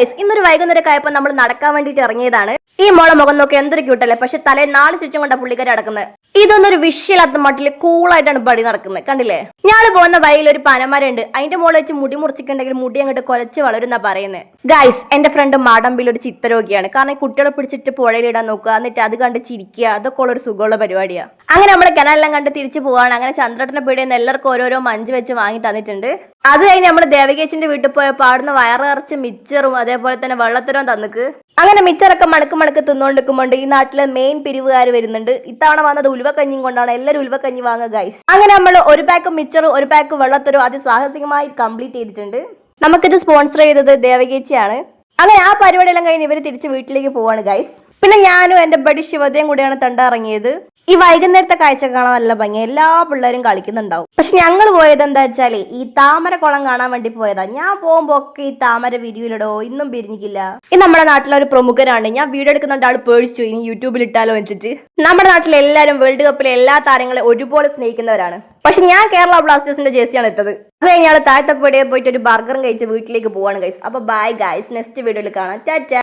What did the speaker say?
Guys, ഇന്നൊരു വൈകുന്നേരം ആയപ്പോൾ നമ്മൾ നടക്കാൻ വേണ്ടിയിട്ട് ഇറങ്ങിയതാണ്. ഈ മോളെ മുഖം നോക്കി എന്തൊരു ക്യൂട്ടല്ലേ, പക്ഷെ തലേ 4 സ്റ്റിച്ചും കൊണ്ട പുള്ളിക്കാരി നടക്കുന്നത്. ഇതൊന്നൊരു വിഷയില്ലാത്ത മട്ടില് കൂളായിട്ടാണ് പടി നടക്കുന്നത്. കണ്ടില്ലേ? ഞാള് പോകുന്ന വഴിയിൽ ഒരു പനമരമുണ്ട്. അതിന്റെ മുകളിൽ വെച്ച് മുടി മുറിച്ചിട്ടുണ്ടെങ്കിൽ മുടി അങ്ങോട്ട് കൊലച്ച് വളരുന്ന പറയുന്നത്. ഗൈസ്, എന്റെ ഫ്രണ്ട് മാടമ്പിൽ ഒരു ചിത്രരോഗിയാണ്. കാരണം ഈ കുട്ടികളെ പിടിച്ചിട്ട് പുഴയിലിടാൻ നോക്കുക, എന്നിട്ട് അത് കണ്ട് ചിരിക്കുക, അതൊക്കെ ഉള്ള ഒരു സുഖമുള്ള പരിപാടിയാണ്. അങ്ങനെ നമ്മൾ കിണറെല്ലാം കണ്ട് തിരിച്ചു പോവാണ്. അങ്ങനെ ചന്ദ്രട്ടന്റെ പീടിയെന്ന് എല്ലാവർക്കും ഓരോരോ മഞ്ച് വെച്ച് വാങ്ങി തന്നിട്ടുണ്ട്. അത് കഴിഞ്ഞ് നമ്മൾ ദേവകേച്ചിന്റെ വീട്ടിൽ പോയപ്പോൾ അവിടുന്ന് വയറിറച്ച് മിച്ചറും അതേപോലെ തന്നെ വെള്ളത്തരവും തന്നിക്ക്. അങ്ങനെ മിച്ചറൊക്കെ മണക്ക് തിന്നുകൊണ്ടിരിക്കുമ്പോണ്ട് ഈ നാട്ടിലെ മെയിൻ പിരിവുകാർ വരുന്നുണ്ട്. ഇത്തവണ വന്നത് ഉലുവക്കഞ്ഞിയും കൊണ്ടാണ്. എല്ലാവരും ഉലുവക്കഞ്ഞി വാങ്ങുക ഗൈസ്. അങ്ങനെ നമ്മൾ ഒരു പാക്ക് മിച്ചറും ഒരു പാക്ക് വെള്ളത്തരവും അതിസാഹസികമായി കംപ്ലീറ്റ് ചെയ്തിട്ടുണ്ട്. നമുക്കിത് സ്പോൺസർ ചെയ്തത് ദേവകേച്ചിയാണ്. അങ്ങനെ ആ പരിപാടിയെല്ലാം കഴിഞ്ഞ് ഇവർ തിരിച്ച് വീട്ടിലേക്ക് പോവാണ് ഗൈസ്. പിന്നെ ഞാനും എന്റെ ബഡി ശിവതയും കൂടിയാണ് തണ്ടിറങ്ങിയത്. ഈ വൈകുന്നേരത്തെ കാഴ്ച കാണാൻ നല്ല ഭംഗി, എല്ലാ പിള്ളേരും കളിക്കുന്നുണ്ടാവും. പക്ഷെ ഞങ്ങൾ പോയത് എന്താ വെച്ചാല് ഈ താമര കുളം കാണാൻ വേണ്ടി പോയതാ. ഞാൻ പോകുമ്പോ ഒക്കെ ഈ താമര വിരിയിലിടോ, ഇന്നും പിരിഞ്ഞിക്കില്ല. ഇത് നമ്മുടെ നാട്ടിലെ ഒരു പ്രമുഖരാണ്. ഞാൻ വീഡിയോ എടുക്കുന്നുണ്ട്, ആൾ പേടിച്ചു ഇനി യൂട്യൂബിൽ ഇട്ടാലോ വെച്ചിട്ട്. നമ്മുടെ നാട്ടിലെ എല്ലാവരും വേൾഡ് കപ്പിലെ എല്ലാ താരങ്ങളെ ഒരുപോലെ സ്നേഹിക്കുന്നവരാണ്. പക്ഷെ ഞാൻ കേരള ബ്ലാസ്റ്റേഴ്സിന്റെ ജേഴ്സിയാണ് ഇട്ടത്. അത് കഴിഞ്ഞാൽ താഴത്തെ പോയിട്ട് ഒരു ബർഗറും കഴിച്ച് വീട്ടിലേക്ക് പോവാണ് ഗൈസ്. അപ്പൊ ബൈ ഗൈസ്, നെക്സ്റ്റ് വീഡിയോയിൽ കാണാം. ടാറ്റാ.